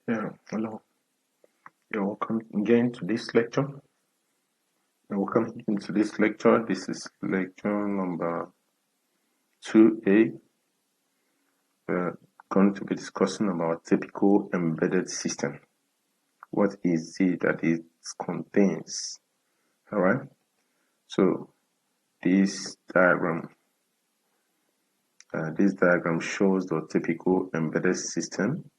Yeah, hello. You're welcome again to this lecture. You're welcome into this lecture. This is lecture number 2A. We're going to be discussing about typical embedded system. What is it that it contains? All right. So this diagram, shows the typical embedded system.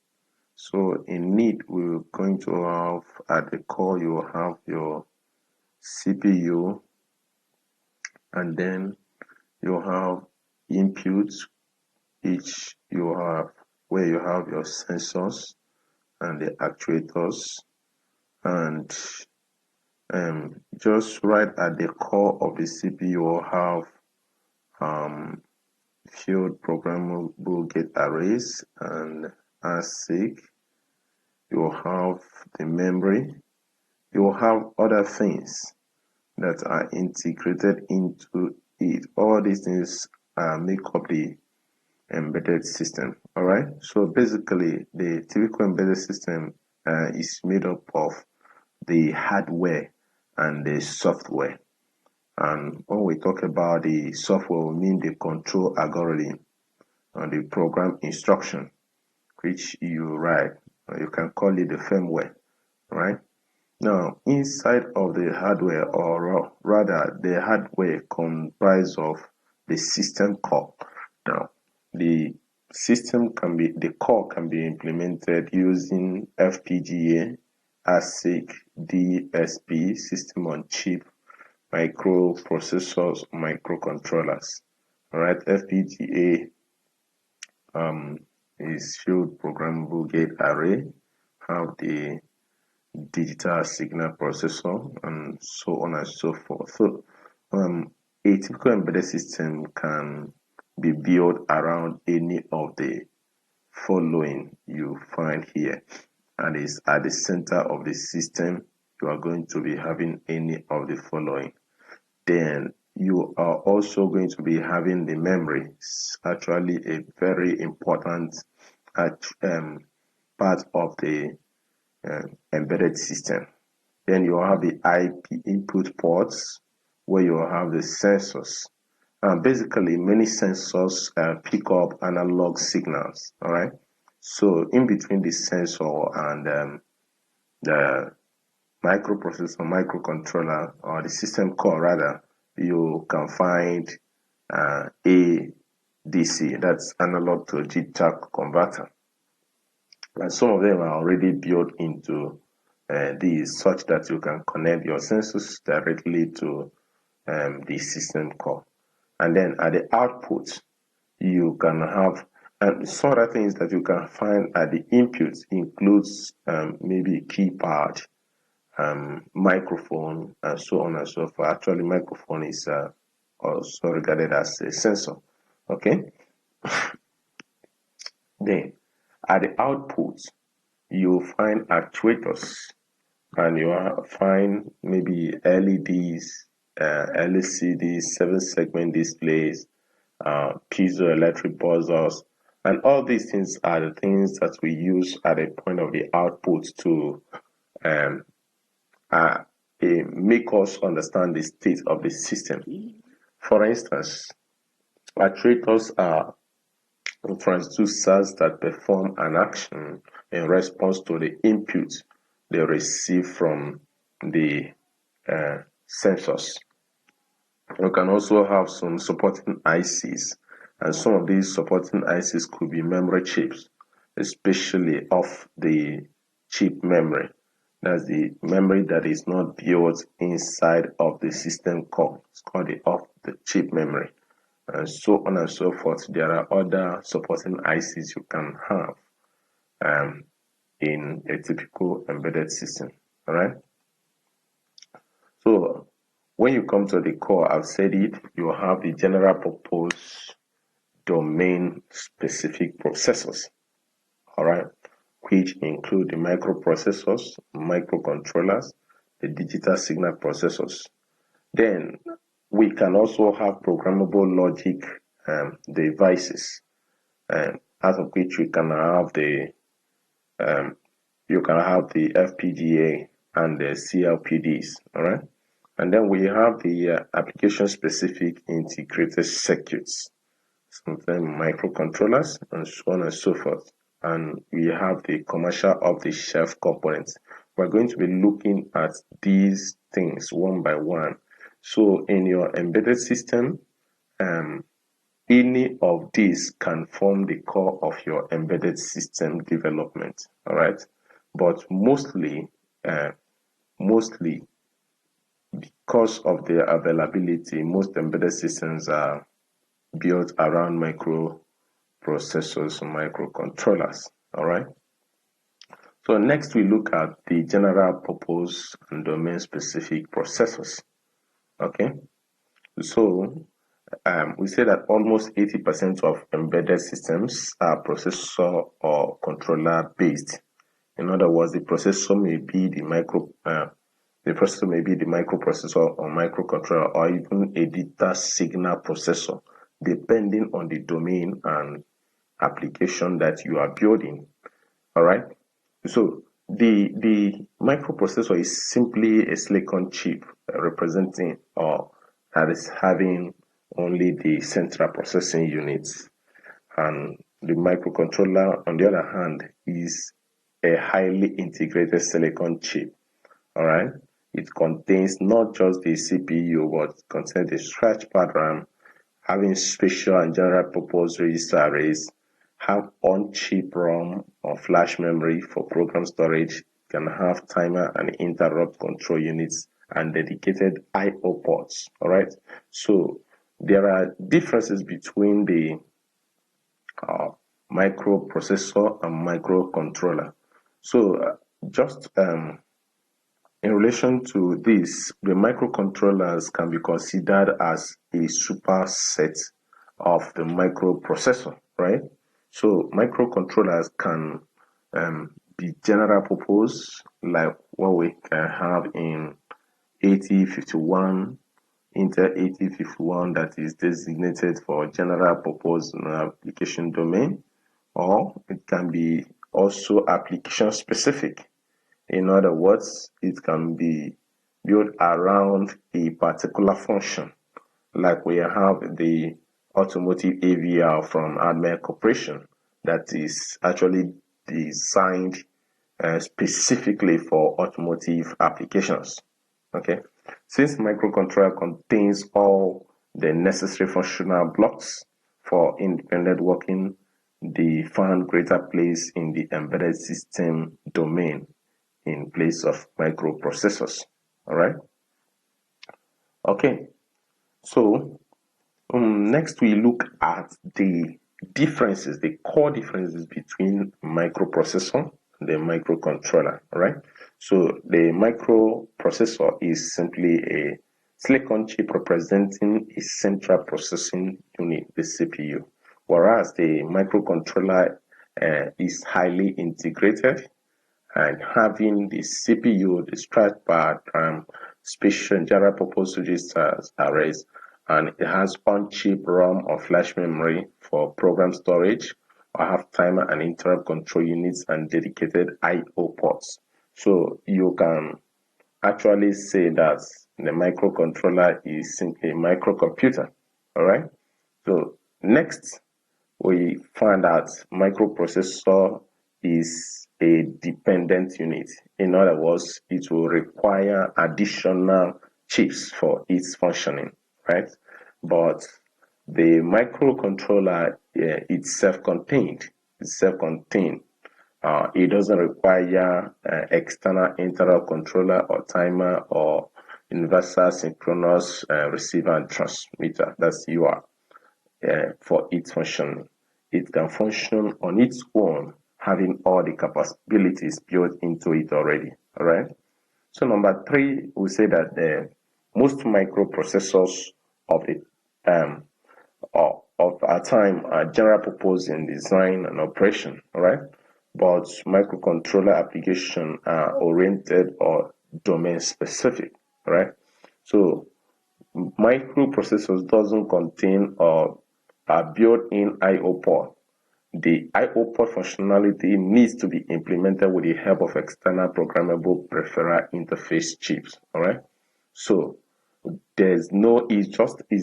So in it, we're going to have at the core, you will have your CPU, and then you have inputs, each you have where you have your sensors and the actuators, and just right at the core of the CPU you will have field programmable gate arrays and ASIC. You will have the memory. You will have other things that are integrated into it. All these things make up the embedded system. All right. So basically, the typical embedded system is made up of the hardware and the software. And when we talk about the software, we mean the control algorithm and the program instruction, which you write. You can call it the firmware, right? Now, inside of the hardware, or rather, the hardware comprises of the system core. Now, the core can be implemented using FPGA, ASIC, DSP, system on chip, microprocessors, microcontrollers. All right, FPGA is field programmable gate array, have the digital signal processor, and so on and so forth. So, a typical embedded system can be built around any of the following you find here, and is at the center of the system. You are going to be having any of the following. Then you are also going to be having the memory. It's actually a very important part of the embedded system. Then you have the IP input ports where you have the sensors. Basically, many sensors pick up analog signals. All right. So in between the sensor and the microprocessor, microcontroller, or the system core rather, you can find ADC, that's analog to digital converter. And some of them are already built into these such that you can connect your sensors directly to the system core. And then at the output, you can have some other things that you can find at the inputs includes maybe keypad, microphone, and so on and so forth. Actually, microphone is also regarded as a sensor. Okay. Then at the output, you find actuators, and you find maybe LEDs, LCDs, 7-segment displays, piezoelectric buzzers, and all these things are the things that we use at the point of the output to um, make us understand the state of the system. For instance, actuators are transducers that perform an action in response to the input they receive from the sensors. You can also have some supporting ICs, and some of these supporting ICs could be memory chips, especially of the chip memory. That's the memory that is not built inside of the system core. It's called the off the chip memory, and so on and so forth. There are other supporting ICs you can have in a typical embedded system. All right. So when you come to the core, I've said it, you have the general purpose domain specific processors, all right, which include the microprocessors, microcontrollers, the digital signal processors. Then we can also have programmable logic devices, out of which we can have the you can have the FPGA and the CLPDs, all right? And then we have the application-specific integrated circuits, sometimes microcontrollers, and so on and so forth. And we have the commercial off-the-shelf components. We're going to be looking at these things one by one. So in your embedded system, any of these can form the core of your embedded system development, all right? But mostly because of their availability, most embedded systems are built around microprocessors and microcontrollers, all right? So next we look at the general purpose and domain specific processors, okay? So we say that almost 80% of embedded systems are processor or controller based. In other words, the processor may be the microprocessor or microcontroller, or even a data signal processor, depending on the domain and application that you are building. All right. So the microprocessor is simply a silicon chip representing or that is having only the central processing units, and the microcontroller, on the other hand, is a highly integrated silicon chip. All right. It contains not just the CPU, but contains the scratch pattern, having special and general purpose register arrays, have on-chip ROM or flash memory for program storage, can have timer and interrupt control units, and dedicated I/O ports. All right. So there are differences between the microprocessor and microcontroller. So just in relation to this, the microcontrollers can be considered as a superset of the microprocessor, right? So microcontrollers can be general purpose, like what we can have in 8051, Intel 8051, that is designated for general purpose application domain, or it can be also application specific. In other words, it can be built around a particular function, like we have the automotive AVR from Admet Corporation that is actually designed specifically for automotive applications. Okay, since microcontroller contains all the necessary functional blocks for independent working, they found greater place in the embedded system domain in place of microprocessors. All right. Okay. So next we look at the differences, the core differences between microprocessor and the microcontroller. All right. So the microprocessor is simply a silicon chip representing a central processing unit, the CPU, whereas the microcontroller is highly integrated and having the CPU, the scratch pad, special general purpose registers arrays, and it has on-chip ROM or flash memory for program storage, or have timer and interrupt control units and dedicated I/O ports. So you can actually say that the microcontroller is simply a microcomputer. All right. So next, we find out microprocessor is a dependent unit. In other words, it will require additional chips for its functioning, right? But the microcontroller it's self-contained. It's self-contained. It doesn't require external interrupt controller or timer or universal synchronous receiver and transmitter. That's UART for its functioning. It can function on its own, having all the capabilities built into it already. All right. So number three, we say that most microprocessors of the of our time are general purpose in design and operation. All right. But microcontroller application are oriented or domain specific. All right. So microprocessors doesn't contain or a built-in I/O port. the I/O port functionality needs to be implemented with the help of external programmable peripheral interface chips. All right. So there's no, it's just a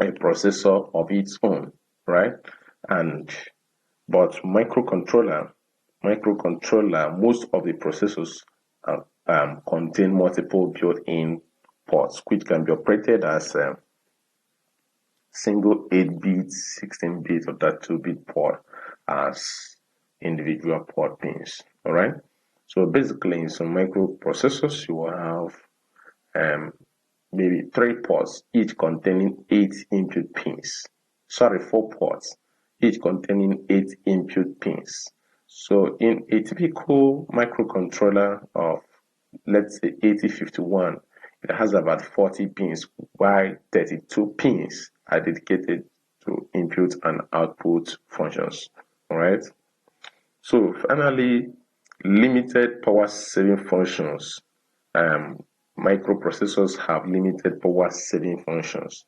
processor of its own, right? And but microcontroller, most of the processors contain multiple built-in ports, which can be operated as single 8-bit, 16-bit, or that 2-bit port as individual port pins. All right. So basically, in some microprocessors, you will have maybe 3 ports, each containing 8 input pins. Sorry, 4 ports, each containing 8 input pins. So in a typical microcontroller of, let's say, 8051, it has about 40 pins, while 32 pins are dedicated to input and output functions. All right. So finally, limited power saving functions. Microprocessors have limited power saving functions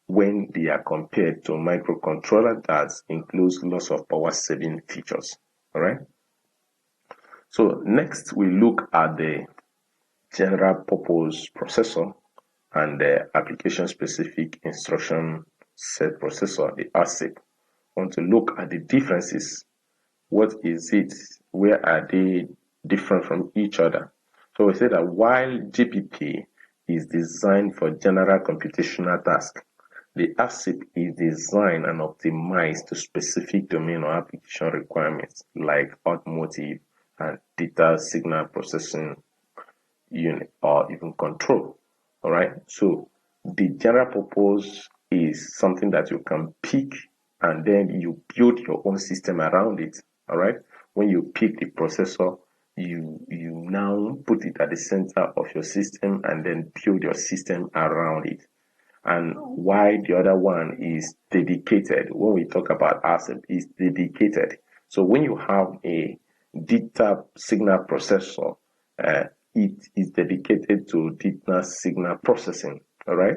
when they are compared to microcontroller that includes lots of power saving features. All right. So next we look at the general purpose processor and the application specific instruction set processor, the ASIC. I want to look at the differences. What is it? Where are they different from each other? So we say that while GPP is designed for general computational tasks, the ASIC is designed and optimized to specific domain or application requirements like automotive and data signal processing unit or even control. All right. So the general purpose is something that you can pick and then you build your own system around it. All right. When you pick the processor, you now put it at the center of your system and then build your system around it. And why the other one is dedicated, when we talk about ASIC, is dedicated. So when you have a data signal processor, it is dedicated to data signal processing. All right.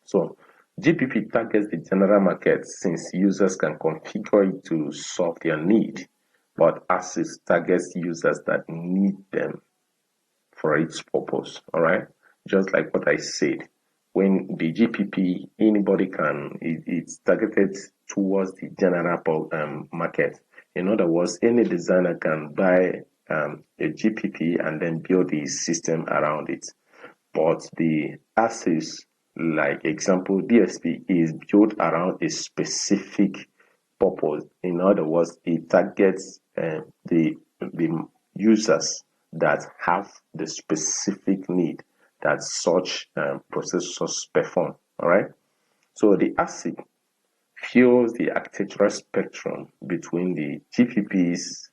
So GPP targets the general market since users can configure it to solve their need, but ASIC targets users that need them for its purpose. All right. Just like what I said, when the GPP, anybody can, it's targeted towards the general market. In other words, any designer can buy a GPP and then build the system around it. But the ASIC, like example, DSP, is built around a specific purpose. In other words, it targets the users that have the specific need that such processors perform. All right. So the ASIC fills the architectural spectrum between the GPPs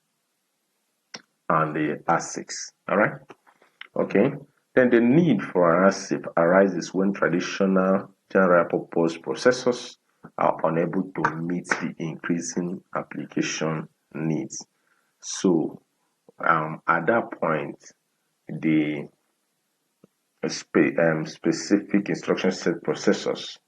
and the ASICs. All right. Okay. Then the need for an ASIC arises when traditional general purpose processors are unable to meet the increasing application needs. So at that point, the specific instruction set processors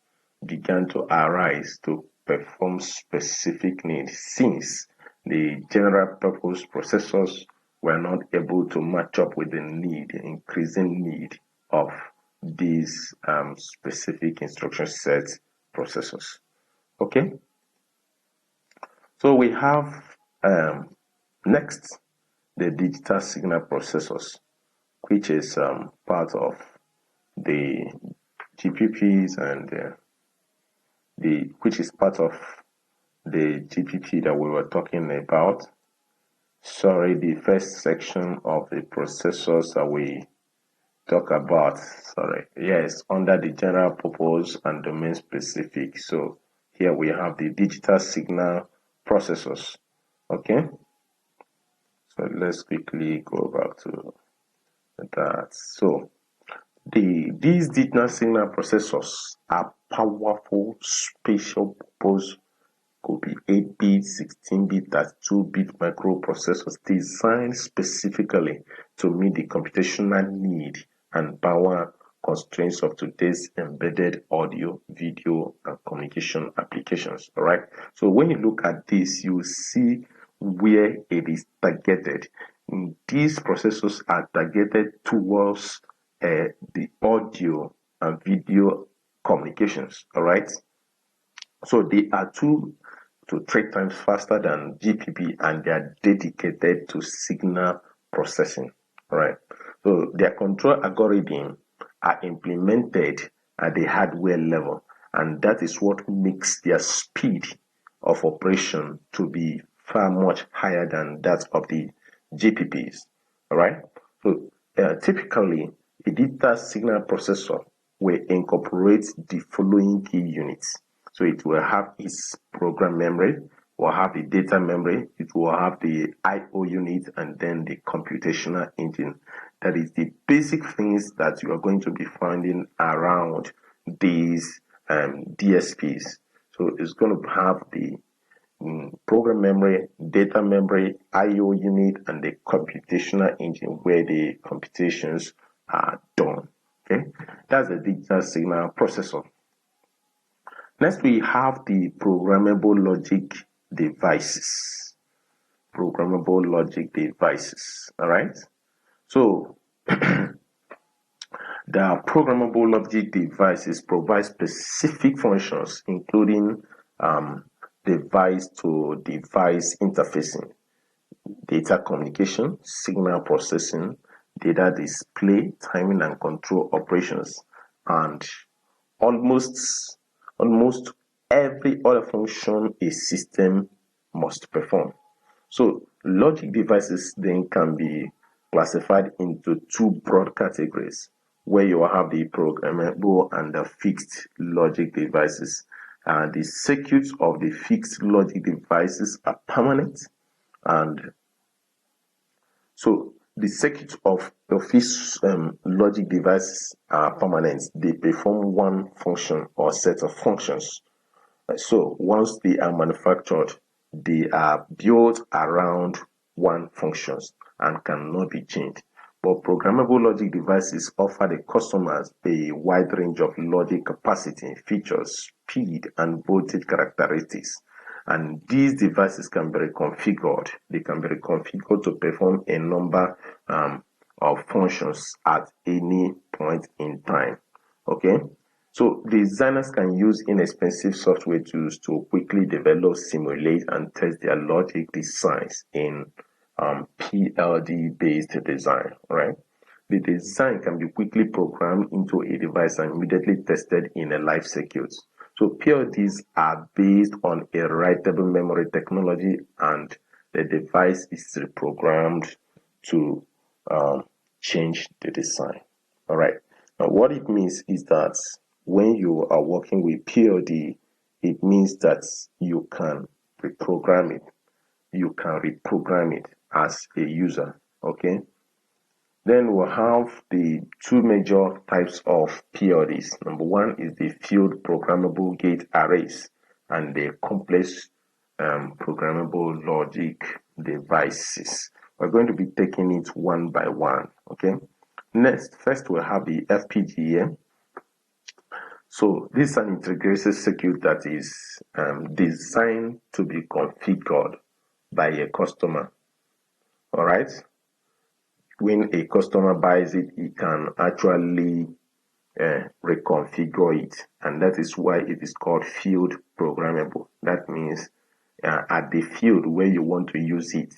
began to arise to perform specific needs since the general purpose processors were not able to match up with the increasing need of these specific instruction set processors. Okay, so we have next the digital signal processors, which is part of the GPPs and which is part of the GPP that we were talking about. Sorry, the first section of the processors that we talk about. Sorry, yes, under the general purpose and domain specific. So here we have the digital signal processors. Okay, so let's quickly go back to that. So these digital signal processors are powerful special purpose, could be 8-bit, 16-bit, 32-bit microprocessors designed specifically to meet the computational need and power constraints of today's embedded audio, video, and communication applications. All right. So when you look at this, you see where it is targeted. These processors are targeted towards the audio and video communications. All right. So they are 2 to 3 times faster than GPP, and they are dedicated to signal processing. All right. So their control algorithm are implemented at the hardware level, and that is what makes their speed of operation to be far much higher than that of the GPPs. All right. So typically, a digital signal processor will incorporate the following key units. So it will have its program memory, will have the data memory, it will have the I/O unit, and then the computational engine. That is the basic things that you are going to be finding around these DSPs. So it's going to have the program memory, data memory, I/O unit, and the computational engine where the computations are done. Okay, that's the digital signal processor. Next, we have the programmable logic devices. Programmable logic devices. All right. So, the programmable logic devices provide specific functions, including device-to-device interfacing, data communication, signal processing, data display, timing and control operations, and almost every other function a system must perform. So logic devices then can be classified into 2 broad categories, where you have the programmable and the fixed logic devices. The circuits of the fixed logic devices are permanent, and so the circuits of these logic devices are permanent. They perform one function or set of functions. So once they are manufactured, they are built around one function and cannot be changed. But programmable logic devices offer the customers a wide range of logic capacity, features, speed, and voltage characteristics. And these devices can be reconfigured. They can be reconfigured to perform a number of functions at any point in time. Okay. So designers can use inexpensive software tools to quickly develop, simulate, and test their logic designs in PLD-based design, right? The design can be quickly programmed into a device and immediately tested in a live circuit. So PLDs are based on a writable memory technology, and the device is reprogrammed to change the design. All right. Now, what it means is that when you are working with PLD, it means that you can reprogram it. You can reprogram it as a user. Okay. Then we'll have the 2 major types of PLDs. Number 1 is the field programmable gate arrays and the complex programmable logic devices. We're going to be taking it one by one. Okay. Next, first we'll have the FPGA. So this is an integrated circuit that is designed to be configured by a customer. All right. When a customer buys it, he can actually reconfigure it, and that is why it is called field programmable. That means at the field where you want to use it,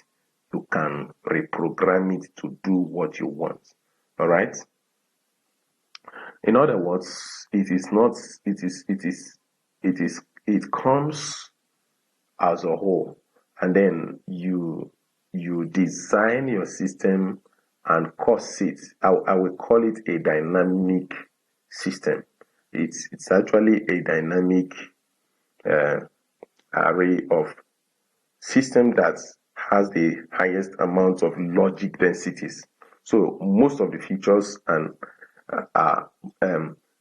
you can reprogram it to do what you want. All right. In other words, it comes as a whole, and then you design your system and cause it. I will call it a dynamic system. It's actually a dynamic array of system that has the highest amount of logic densities. So most of the features and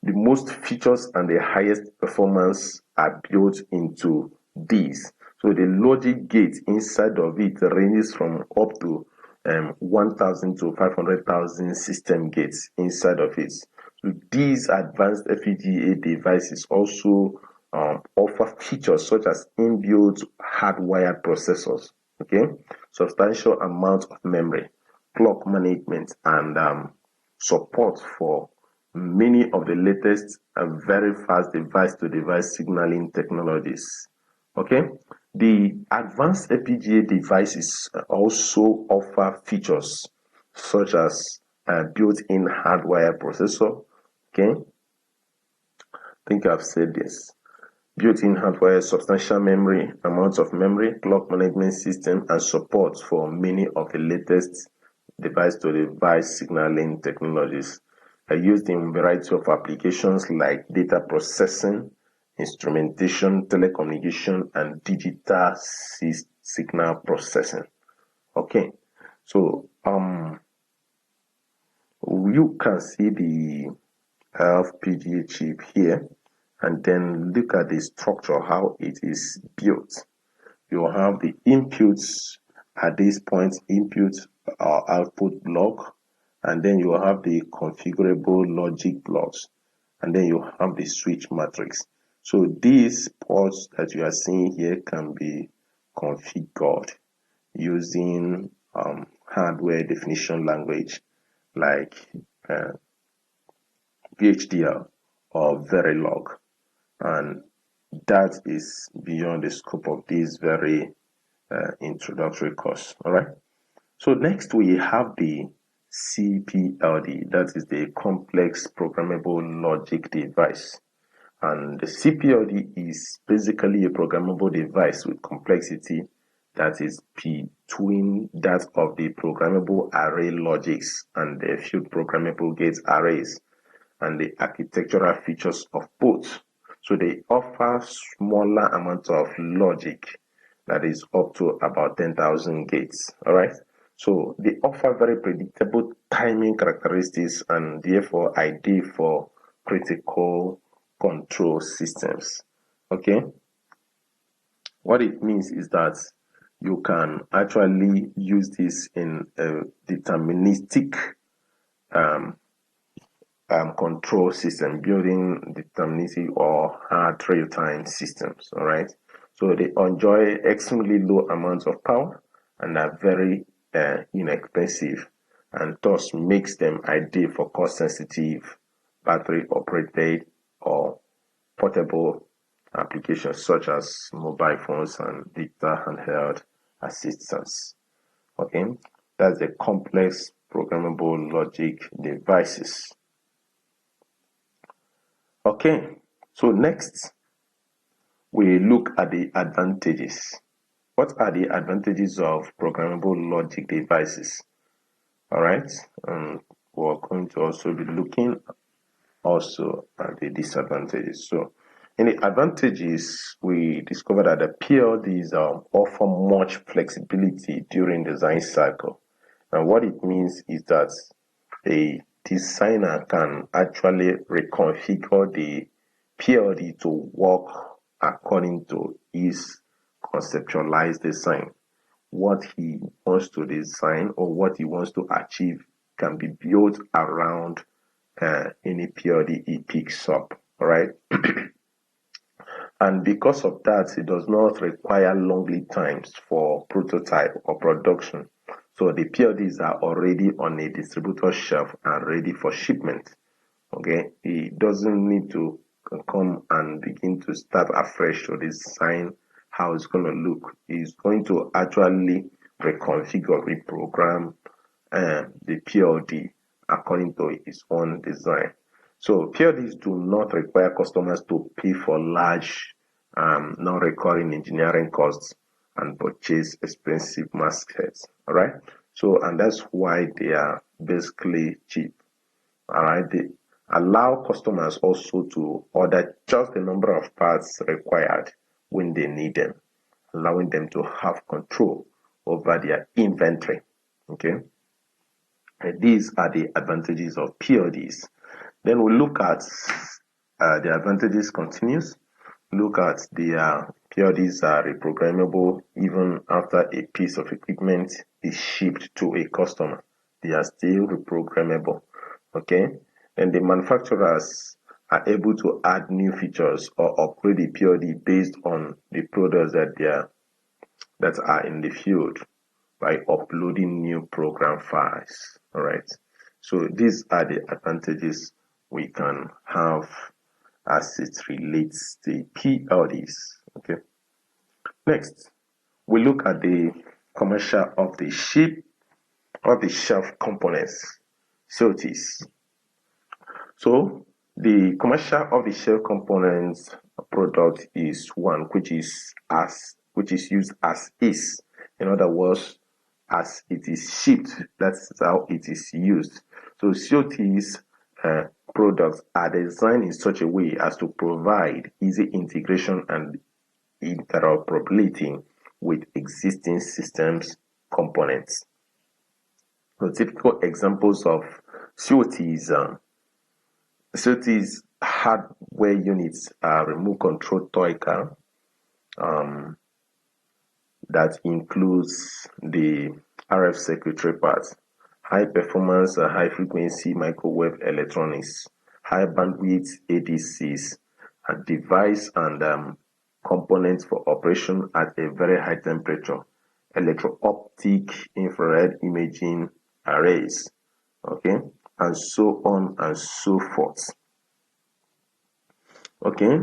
the most features and the highest performance are built into these. So the logic gate inside of it ranges from up to 1,000 to 500,000 system gates inside of it. So these advanced FPGA devices also offer features such as inbuilt hardwired processors, okay, substantial amount of memory, clock management, and support for many of the latest and very fast device-to-device signaling technologies. Okay, the advanced FPGA devices also offer features such as built-in hardware processor. Okay, I think I've said this. Built-in hardware, substantial memory, amounts of memory, clock management system, and support for many of the latest device-to-device signaling technologies are used in a variety of applications like data processing, instrumentation, telecommunication, and digital signal processing. Okay, so you can see the FPGA chip here, and then look at the structure, how it is built. You have the inputs at this point, input or output block, and then you have the configurable logic blocks, and then you have the switch matrix. So these ports that you are seeing here can be configured using hardware definition language like VHDL or Verilog, and that is beyond the scope of this very introductory course. All right. So next we have the CPLD, that is the complex programmable logic device. And the CPLD is basically a programmable device with complexity that is between that of the programmable array logics and the field programmable gate arrays and the architectural features of both. So they offer smaller amounts of logic that is up to about 10,000 gates. All right. So they offer very predictable timing characteristics and therefore ideal for critical control systems. Okay. What it means is that you can actually use this in a deterministic control system, building deterministic or hard real-time systems. All right. So they enjoy extremely low amounts of power and are very inexpensive, and thus makes them ideal for cost-sensitive, battery-operated or portable applications such as mobile phones and digital handheld assistants. Okay, that's the complex programmable logic devices. Okay, so next we look at the advantages. What are the advantages of programmable logic devices? All right, we're going to also be looking also at the disadvantages. So in the advantages, we discovered that the PLDs offer much flexibility during design cycle. And what it means is that a designer can actually reconfigure the PLD to work according to his conceptualized design. What he wants to design or what he wants to achieve can be built around any PLD he picks up. All right. And because of that, it does not require long lead times for prototype or production. So the PLDs are already on a distributor shelf and ready for shipment. Okay, it doesn't need to come and begin to start afresh to design how it's going to look. It's going to actually reconfigure, reprogram the PLD according to its own design. So PLDs do not require customers to pay for large non-recurring engineering costs and purchase expensive mask sets. All right. So, and that's why they are basically cheap. All right. They allow customers also to order just the number of parts required when they need them, allowing them to have control over their inventory. Okay. And these are the advantages of PLDs. Then we look at the advantages continues. Look at the PLDs are reprogrammable even after a piece of equipment is shipped to a customer. They are still reprogrammable. Okay. and the manufacturers are able to add new features or upgrade the PLD based on the products that are in the field by uploading new program files. All right. So these are the advantages we can have as it relates to PLDs. Okay. Next, we look at the commercial of the shelf components, COTs. So the commercial of the shelf components product is one which is used as is. In other words, as it is shipped, that's how it is used. So COTs products are designed in such a way as to provide easy integration and interoperability with existing systems components. So typical examples of COTs COTs hardware units are remote control toy car that includes the RF circuitry parts, high performance and high frequency microwave electronics, high bandwidth ADCs, and device and components for operation at a very high temperature, electro-optic infrared imaging arrays, okay, and so on and so forth. Okay.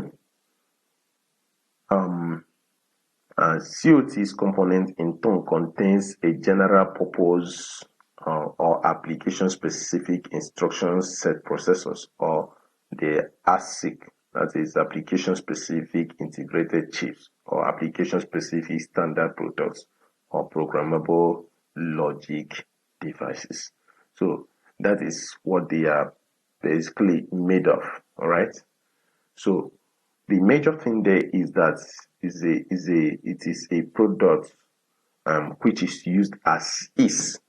COT's component in turn contains a general purpose or application specific instruction set processors, or the ASIC, that is application specific integrated chips, or application specific standard products, or programmable logic devices. So that is what they are basically made of. All right. So the major thing there is that it is a product which is used as is.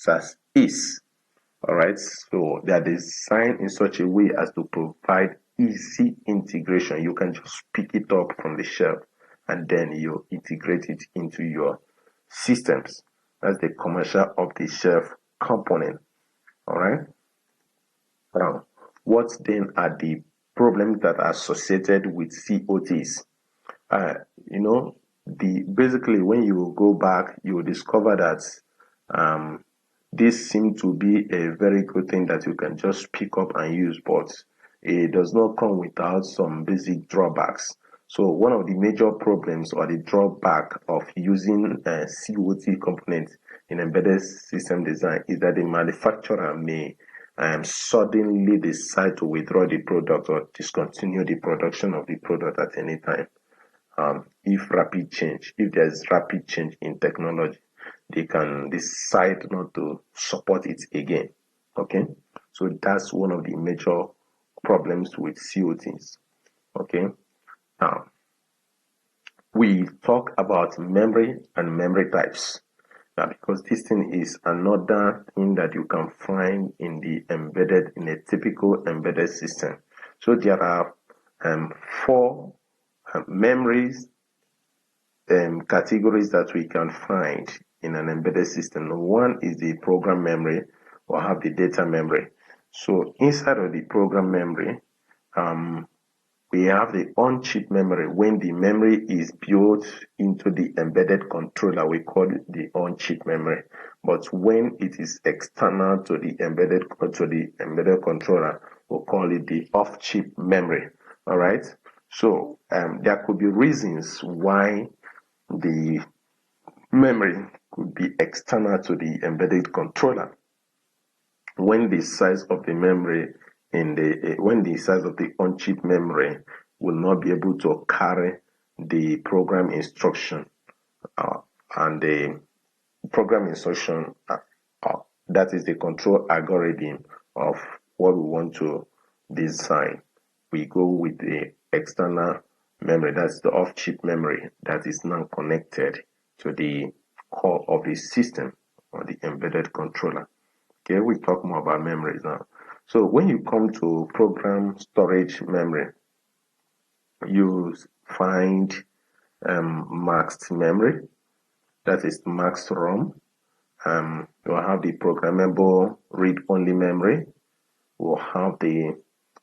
All right. So they are designed in such a way as to provide easy integration. You can just pick it up from the shelf and then you integrate it into your systems. That's the commercial of the shelf component. All right. Now, what then are the problems that are associated with COTs? Basically when you go back, you will discover that this seems to be a very good thing that you can just pick up and use, but it does not come without some basic drawbacks. So one of the major problems or the drawback of using COT components in embedded system design is that the manufacturer may suddenly decide to withdraw the product or discontinue the production of the product at any time. If there's rapid change in technology, they can decide not to support it again. Okay, so that's one of the major problems with COTs. Okay, now we talk about memory and memory types. Now, because this thing is another thing that you can find in a typical embedded system. So there are four memories categories that we can find in an embedded system. One is the program memory, or have the data memory. So inside of the program memory, we have the on-chip memory. When the memory is built into the embedded controller, we call it the on-chip memory. But when it is external to the embedded controller, we'll call it the off-chip memory. All right. So there could be reasons why the memory could be external to the embedded controller. When the size of the memory when the size of the on-chip memory will not be able to carry the program instruction and the program instruction that is the control algorithm of what we want to design, we go with the external memory, that's the off-chip memory that is now connected to the core of the system or the embedded controller. Okay, we talk more about memories now. So when you come to program storage memory, you find masked memory, that is masked ROM. You have the programmable read-only memory, we'll have the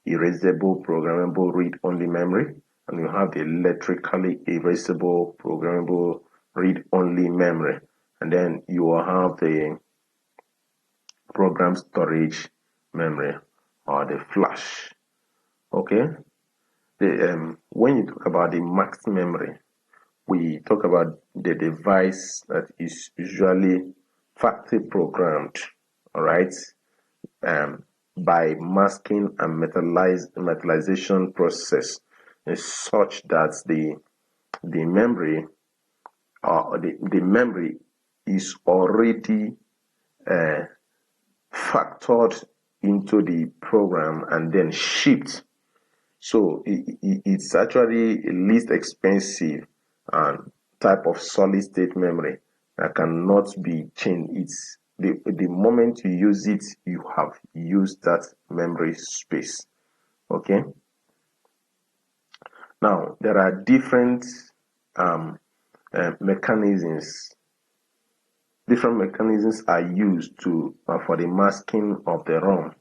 erasable programmable read-only memory, and you have the electrically erasable programmable read-only memory, and then you will have the program storage memory or the flash. Okay, when you talk about the max memory, we talk about the device that is usually factory programmed, all right, by masking and metallization process is such that the memory the memory is already factored into the program and then shipped. So it's actually least expensive and type of solid state memory that cannot be changed. It's the moment you use it, you have used that memory space. Okay. Now there are different mechanisms. Different mechanisms are used to for the masking of the ROM,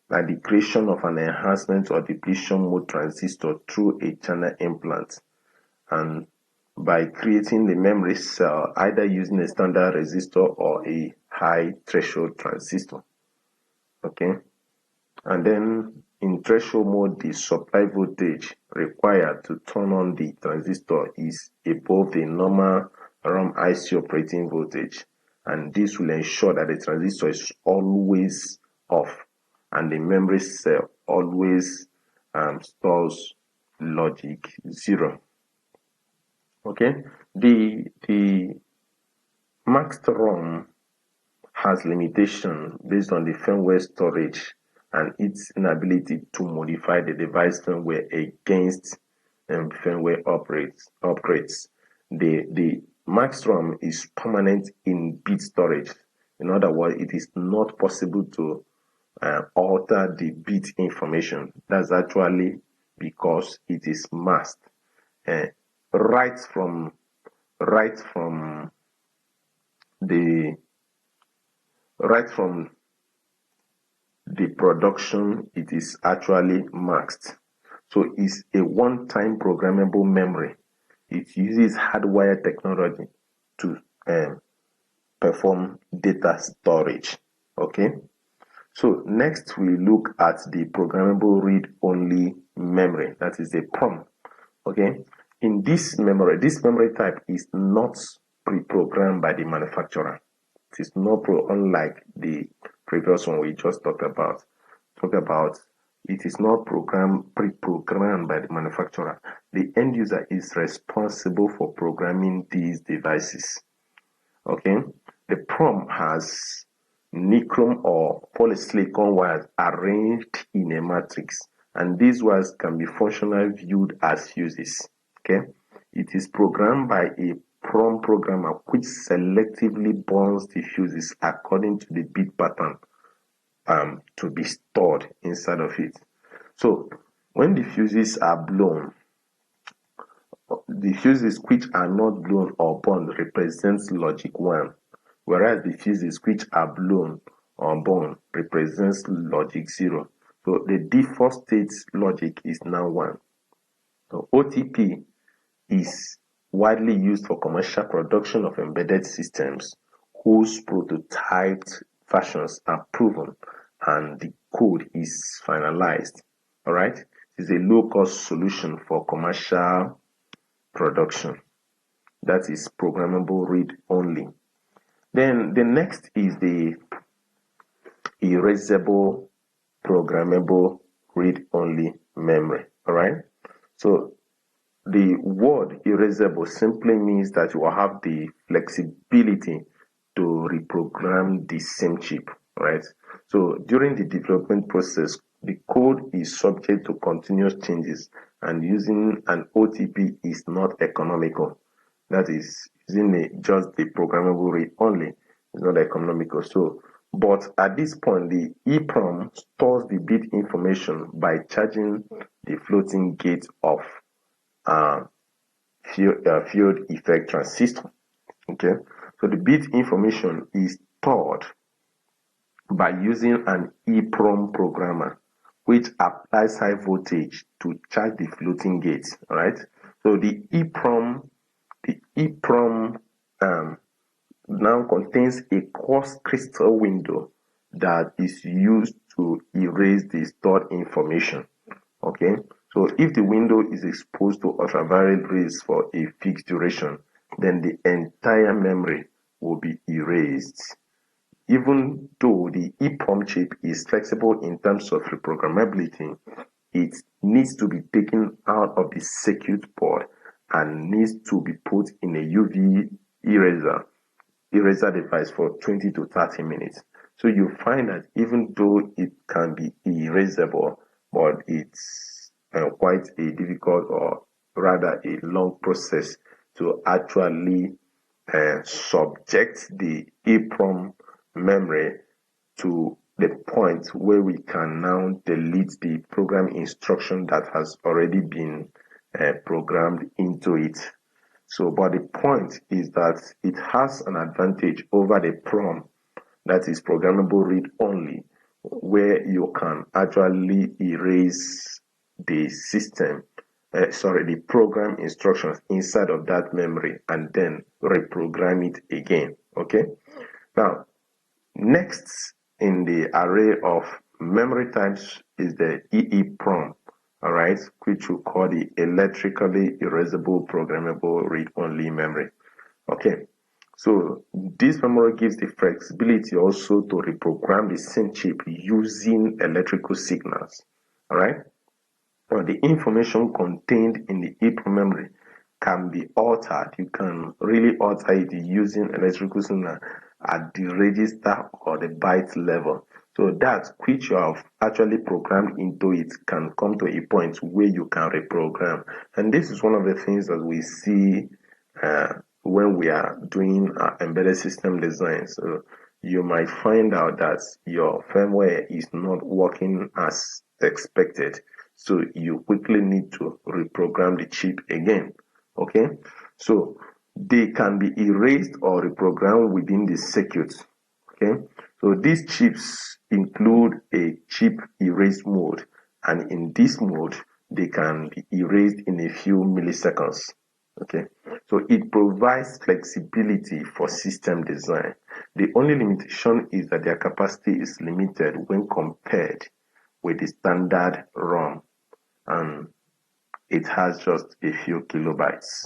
like the creation of an enhancement or depletion mode transistor through a channel implant, and by creating the memory cell either using a standard resistor or a high threshold transistor. Okay, and then in threshold mode, the supply voltage required to turn on the transistor is above the normal ROM IC operating voltage, and this will ensure that the transistor is always off and the memory cell always stores logic 0. Okay, the maxed ROM has limitation based on the firmware storage and its inability to modify the device firmware against firmware upgrades. The max ROM is permanent in bit storage. In other words, it is not possible to alter the bit information. That's actually because it is masked. Right from the right from the production, it is actually masked. So it's a one-time programmable memory. It uses hardware technology to perform data storage. Okay. So next we look at the programmable read-only memory, that is a PROM. Okay. In this memory type is not pre-programmed by the manufacturer. It is not unlike the previous one we just talked about. It is not pre-programmed by the manufacturer. The end user is responsible for programming these devices. Okay, the PROM has nichrome or polysilicon wires arranged in a matrix, and these wires can be functionally viewed as fuses. Okay, it is programmed by a PROM programmer which selectively burns the fuses according to the bit pattern to be stored inside of it. So when the fuses are blown, the fuses which are not blown or burned represents logic 1, whereas the fuses which are blown or burned represents logic 0. So the default state logic is now 1. So OTP is widely used for commercial production of embedded systems whose prototyped versions are proven and the code is finalized. All right, it is a low-cost solution for commercial production. That is programmable read only. Then the next is the erasable programmable read only memory. All right, so the word erasable simply means that you will have the flexibility to reprogram the same chip, right? So during the development process, the code is subject to continuous changes, and using an OTP is not economical. That is, using just the programmable read only is not economical. So, but at this point, the EEPROM stores the bit information by charging the floating gate of field effect transistor. Okay, so the bit information is stored by using an EEPROM programmer, which applies high voltage to charge the floating gate. All right. So the EEPROM now contains a quartz crystal window that is used to erase the stored information. Okay. So if the window is exposed to ultraviolet rays for a fixed duration, then the entire memory will be erased. Even though the EEPROM chip is flexible in terms of reprogrammability, it needs to be taken out of the circuit board and needs to be put in a UV eraser device for 20 to 30 minutes. So you find that even though it can be erasable, but it's quite a difficult, or rather a long process to actually subject the EEPROM memory to the point where we can now delete the program instruction that has already been programmed into it. So, but the point is that it has an advantage over the PROM, that is programmable read only, where you can actually erase the the program instructions inside of that memory and then reprogram it again. Okay. Now, next in the array of memory types is the EEPROM, all right, which we call the electrically erasable programmable read-only memory. Okay, so this memory gives the flexibility also to reprogram the same chip using electrical signals. All right, well, the information contained in the EEPROM memory can be altered. You can really alter it using electrical signal at the register or the byte level. So that which you have actually programmed into it can come to a point where you can reprogram. And this is one of the things that we see when we are doing embedded system design. So you might find out that your firmware is not working as expected. So you quickly need to reprogram the chip again. Okay, so they can be erased or reprogrammed within the circuit. Okay, so these chips include a chip erase mode, and in this mode they can be erased in a few milliseconds. Okay, so it provides flexibility for system design. The only limitation is that their capacity is limited when compared with the standard ROM, and it has just a few kilobytes.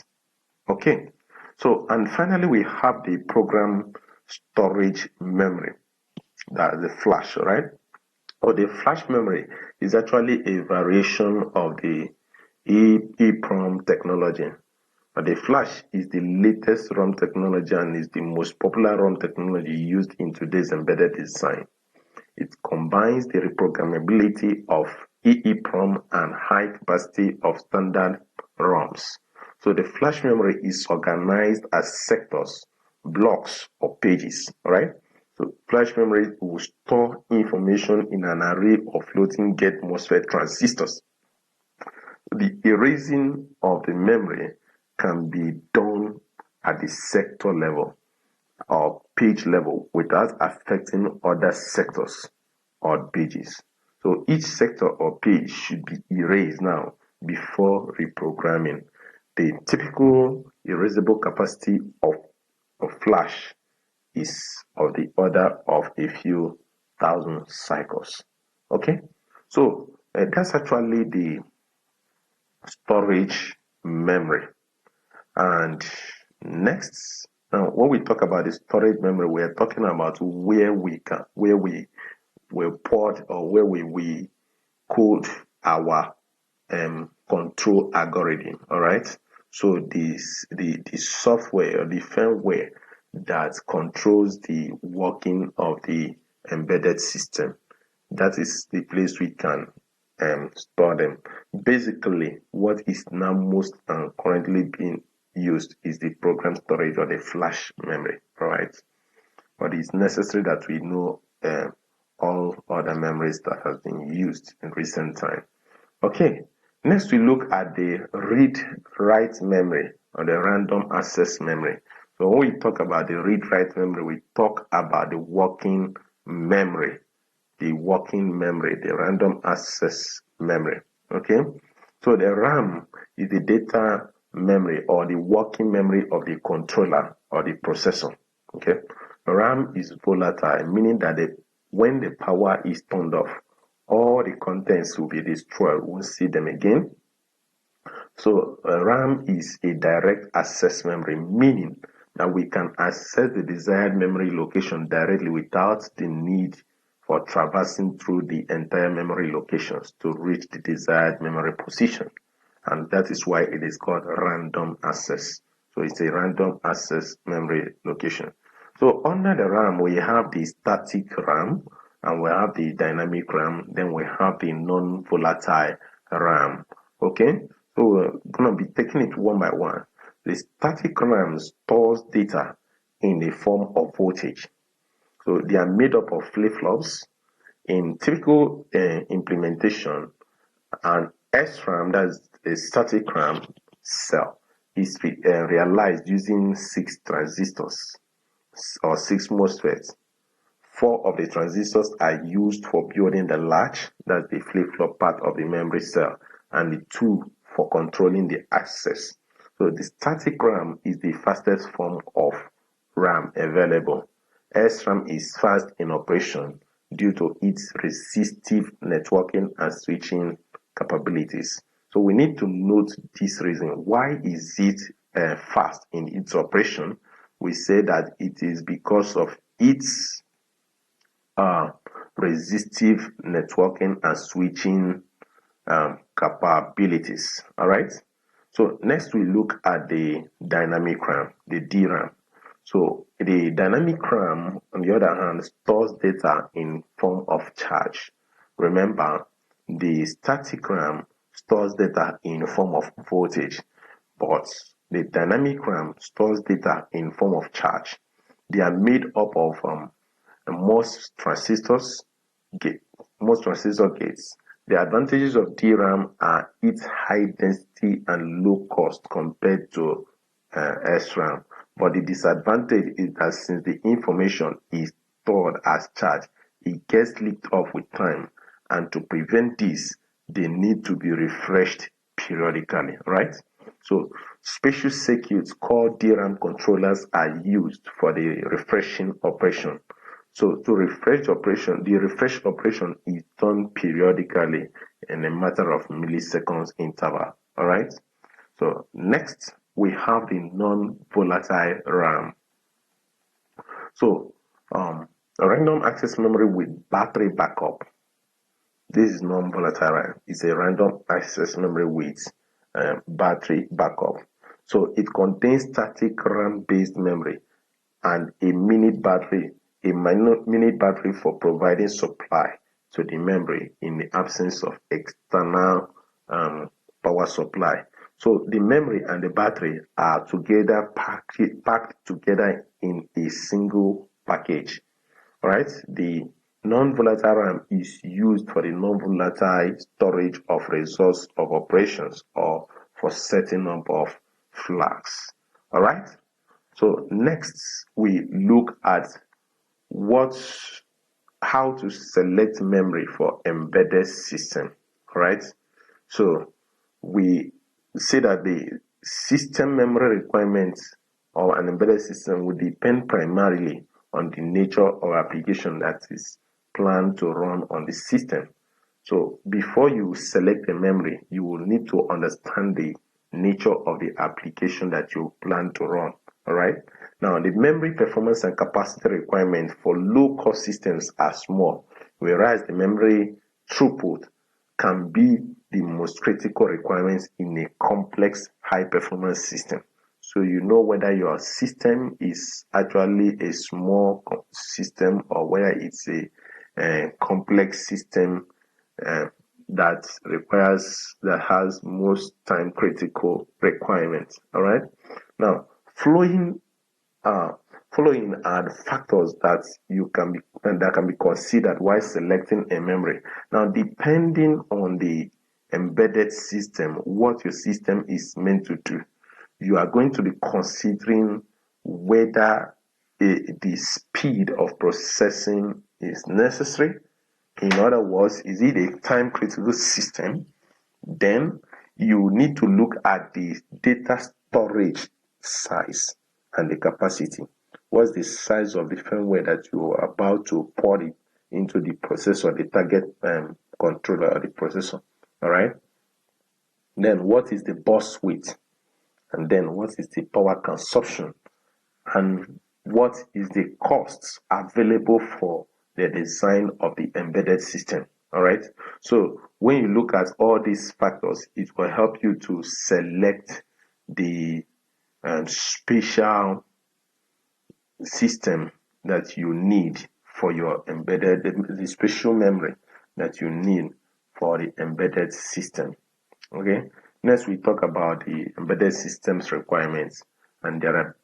Okay, so and finally we have the program storage memory, that's the flash, right? Or the flash memory is actually a variation of the EEPROM technology. But the flash is the latest ROM technology and is the most popular ROM technology used in today's embedded design. It combines the reprogrammability of EEPROM and high capacity of standard ROMs. So the flash memory is organized as sectors, blocks, or pages, right? So flash memory will store information in an array of floating gate MOSFET transistors. The erasing of the memory can be done at the sector level or page level without affecting other sectors or pages. So each sector or page should be erased now before reprogramming. The typical erasable capacity of flash is of the order of a few thousand cycles. Okay, so that's actually the storage memory. And next, now when we talk about the storage memory, we are talking about where we will port, or where we code our control algorithm. All right, so the software or the firmware that controls the working of the embedded system, that is the place we can store them. Basically, what is now most currently being used is the program storage or the flash memory. All right, but it's necessary that we know all other memories that has been used in recent time. Okay, next we look at the read-write memory or the random access memory. So when we talk about the read-write memory, we talk about the working memory the working memory, the random access memory. Okay, so the RAM is the data memory or the working memory of the controller or the processor. Okay, RAM is volatile, meaning that when the power is turned off, all the contents will be destroyed. We won't see them again. So RAM is a direct access memory, meaning that we can access the desired memory location directly without the need for traversing through the entire memory locations to reach the desired memory position. And that is why it is called random access. So it's a random access memory location. So under the RAM, we have the static RAM and we have the dynamic RAM. Then we have the non-volatile RAM. Okay, so we're going to be taking it one by one. The static RAM stores data in the form of voltage. So they are made up of flip-flops. In typical implementation, an SRAM, that's a static RAM cell, is realized using 6 transistors or 6 MOSFETs. 4 of the transistors are used for building the latch, that's the flip-flop part of the memory cell, and the 2 for controlling the access. So the static RAM is the fastest form of RAM available. SRAM is fast in operation due to its resistive networking and switching capabilities. So we need to note this reason. Why is it fast in its operation? We say that it is because of its resistive networking and switching capabilities. All right. So next we look at the dynamic RAM, the DRAM. So the dynamic RAM, on the other hand, stores data in form of charge. Remember, the static RAM stores data in form of voltage, but the dynamic RAM stores data in form of charge. They are made up of most transistor gates. The advantages of DRAM are its high density and low cost compared to SRAM. But the disadvantage is that since the information is stored as charge, it gets leaked off with time. And to prevent this, they need to be refreshed periodically, right? So special circuits called DRAM controllers are used for the refreshing operation. So to refresh operation, the refresh operation is done periodically in a matter of milliseconds interval. All right. So next we have the non-volatile RAM. So a random access memory with battery backup. This is non-volatile RAM. It's a random access memory with battery backup. So it contains static RAM-based memory and a minute battery for providing supply to the memory in the absence of external power supply. So the memory and the battery are together packed together in a single package. All right, the non-volatile RAM is used for the non-volatile storage of results of operations or for setting up of flags. All right. So next we look at how to select memory for embedded system, right? So we say that the system memory requirements of an embedded system will depend primarily on the nature of application that is planned to run on the system. So before you select a memory, you will need to understand the nature of the application that you plan to run. All right. Now, the memory performance and capacity requirements for low-cost systems are small, whereas the memory throughput can be the most critical requirements in a complex, high-performance system. So you know whether your system is actually a small system or whether it's a complex system that has most time critical requirements. All right. Now, following are the factors that can be considered while selecting a memory. Now, depending on the embedded system, what your system is meant to do, you are going to be considering whether the speed of processing is necessary. In other words, is it a time critical system? Then you need to look at the data storage size and the capacity. What's the size of the firmware that you are about to pour it into the processor, the target controller or the processor? All right. Then what is the bus width? And then what is the power consumption? And what is the costs available for the design of the embedded system? All right. So when you look at all these factors, it will help you to select the special system that you need for your embedded, the special memory that you need for the embedded system. Okay. Next, we talk about the embedded systems requirements, and there are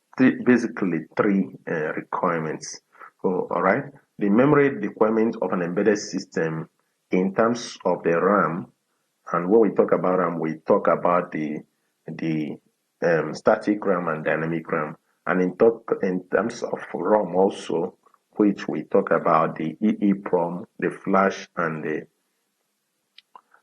basically three requirements. So, all right, the memory requirement of an embedded system in terms of the RAM, and when we talk about RAM, we talk about the static RAM and dynamic RAM, and in terms of ROM also, which we talk about the EEPROM, the flash, and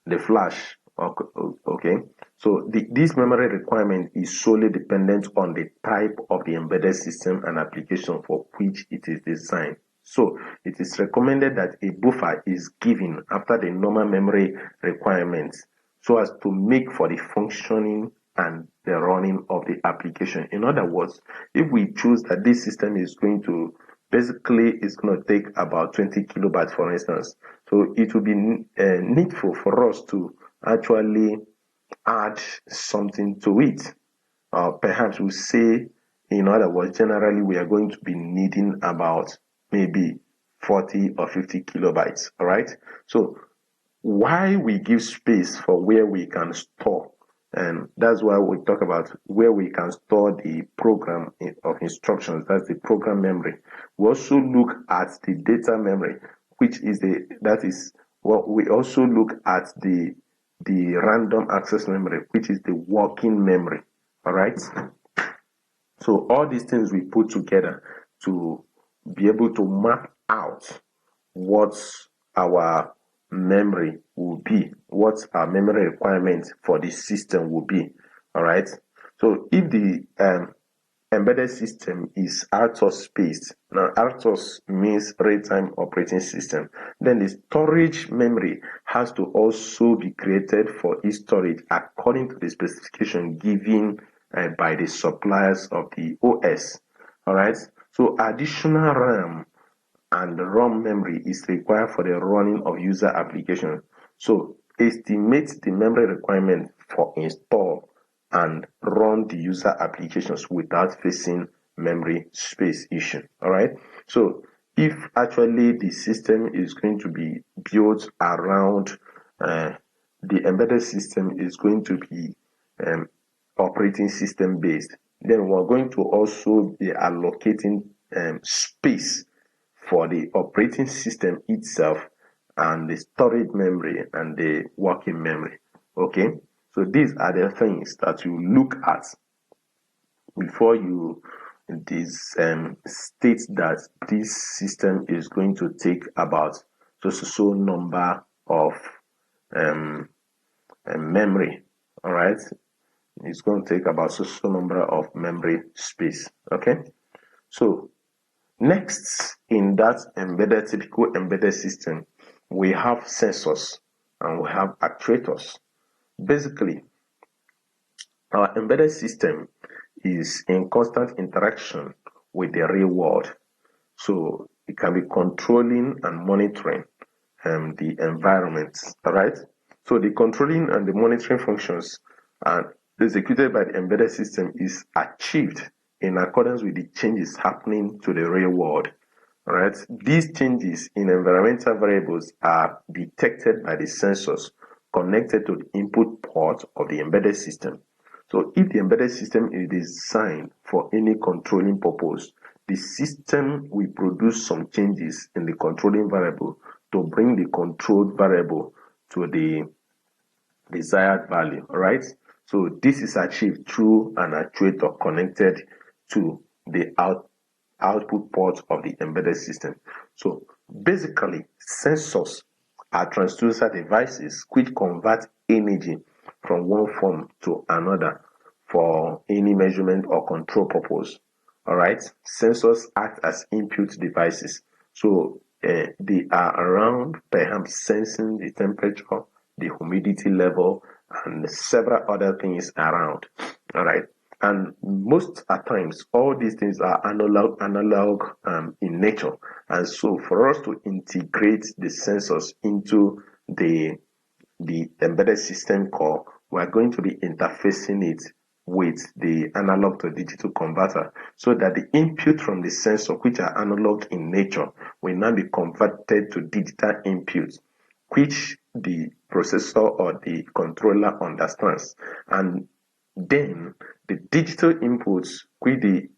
the flash. Okay, so this memory requirement is solely dependent on the type of the embedded system and application for which it is designed. So it is recommended that a buffer is given after the normal memory requirements so as to make for the functioning and the running of the application. In other words, if we choose that this system is going to basically it's going to take about 20 kilobytes, for instance, so it will be needful for us to actually add something to it. Perhaps we say, in other words, generally we are going to be needing about maybe 40 or 50 kilobytes. All right. So why we give space for where we can store, and that's why we talk about where we can store the program of instructions, that's the program memory. We also look at the data memory, which is we also look at the random access memory, which is the working memory. All right. So all these things we put together to be able to map out what our memory will be, what our memory requirement for the system will be. All right. So if the embedded system is RTOS space, now RTOS means real-time operating system, then the storage memory has to also be created for its storage according to the specification given by the suppliers of the OS. All right. So additional RAM and ROM memory is required for the running of user applications. So estimate the memory requirement for install and run the user applications without facing memory space issue. All right. So if actually the system is going to be built around the embedded system is going to be operating system based, then we're going to also be allocating space for the operating system itself and the storage memory and the working memory. Okay, so these are the things that you look at before you state that this system is going to take about so number of memory. All right, it's going to take about so number of memory space. Okay, so next, in that typical embedded system, we have sensors and we have actuators. Basically, our embedded system is in constant interaction with the real world. So it can be controlling and monitoring the environment. All right. So the controlling and the monitoring functions are executed by the embedded system is achieved in accordance with the changes happening to the real world. All right. These changes in environmental variables are detected by the sensors connected to the input port of the embedded system. So if the embedded system is designed for any controlling purpose, the system will produce some changes in the controlling variable to bring the controlled variable to the desired value. All right. So this is achieved through an actuator connected to the output port of the embedded system. So basically, sensors are transducer devices which convert energy from one form to another for any measurement or control purpose. All right, sensors act as input devices, so they are around, perhaps sensing the temperature, the humidity level, and several other things around. All right, and most at times all these things are analog in nature, and so for us to integrate the sensors into the embedded system core, we are going to be interfacing it with the analog to digital converter, so that the input from the sensor, which are analog in nature, will now be converted to digital input, which the processor or the controller understands. And then the digital inputs, which the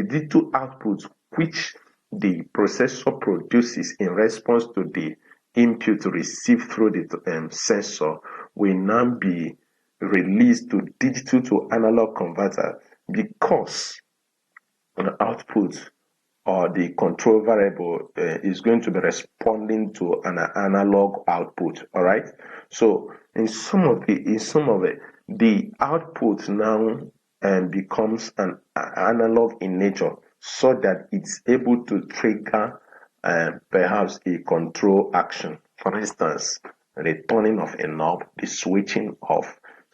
digital outputs, which the processor produces in response to the input received through the sensor, will now be released to digital to analog converter, because an output or the control variable is going to be responding to an analog output. All right, so in some of it, the output now becomes an analog in nature, so that it's able to trigger perhaps a control action. For instance, the turning of a knob, the switching of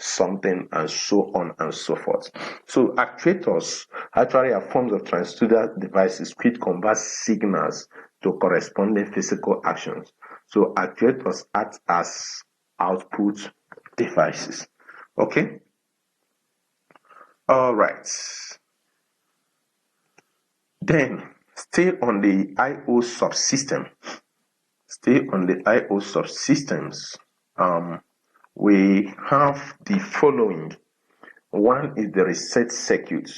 something, and so on and so forth. So actuators actually are forms of transducer devices which convert signals to corresponding physical actions. So actuators act as output devices. Okay. All right. Then still on the I/O subsystem. We have the following. One is the reset circuit,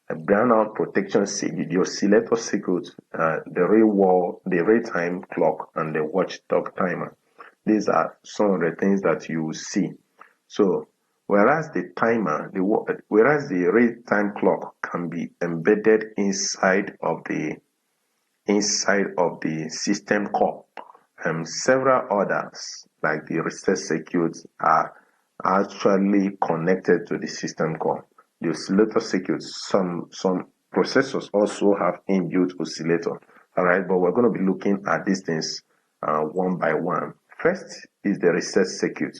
a brownout protection circuit, the oscillator circuit, the real time clock, and the watchdog timer. These are some of the things that you will see. So whereas the real time clock can be embedded inside of the system core, several others like the reset circuits are actually connected to the system core. The oscillator circuits, some processors also have inbuilt oscillator. All right, but we're going to be looking at these things one by one. First is the reset circuit.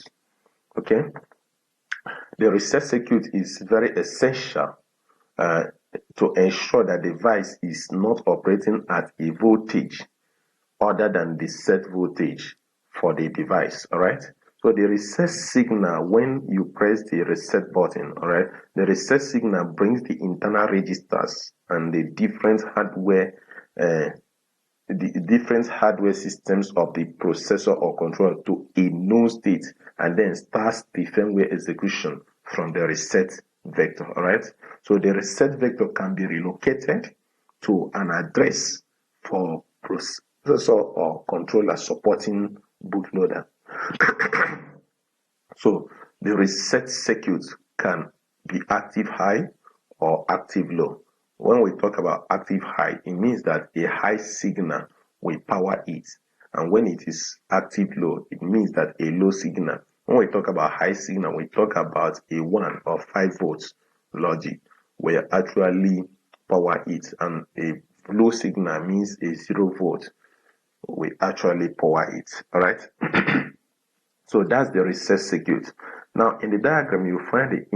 Okay, the reset circuit is very essential to ensure that the device is not operating at a voltage other than the set voltage for the device. All right, so the reset signal, when you press the reset button, all right, the reset signal brings the internal registers and the different hardware systems of the processor or controller to a known state, and then starts the firmware execution from the reset vector. All right, so the reset vector can be relocated to an address for processor or controller supporting bootloader. So the reset circuit can be active high or active low. When we talk about active high, it means that a high signal will power it, and when it is active low, it means that a low signal. When we talk about high signal, we talk about a 1 or 5 volts logic will actually power it, and a low signal means a 0 volt will actually power it. All right. So that's the reset circuit. Now in the diagram you find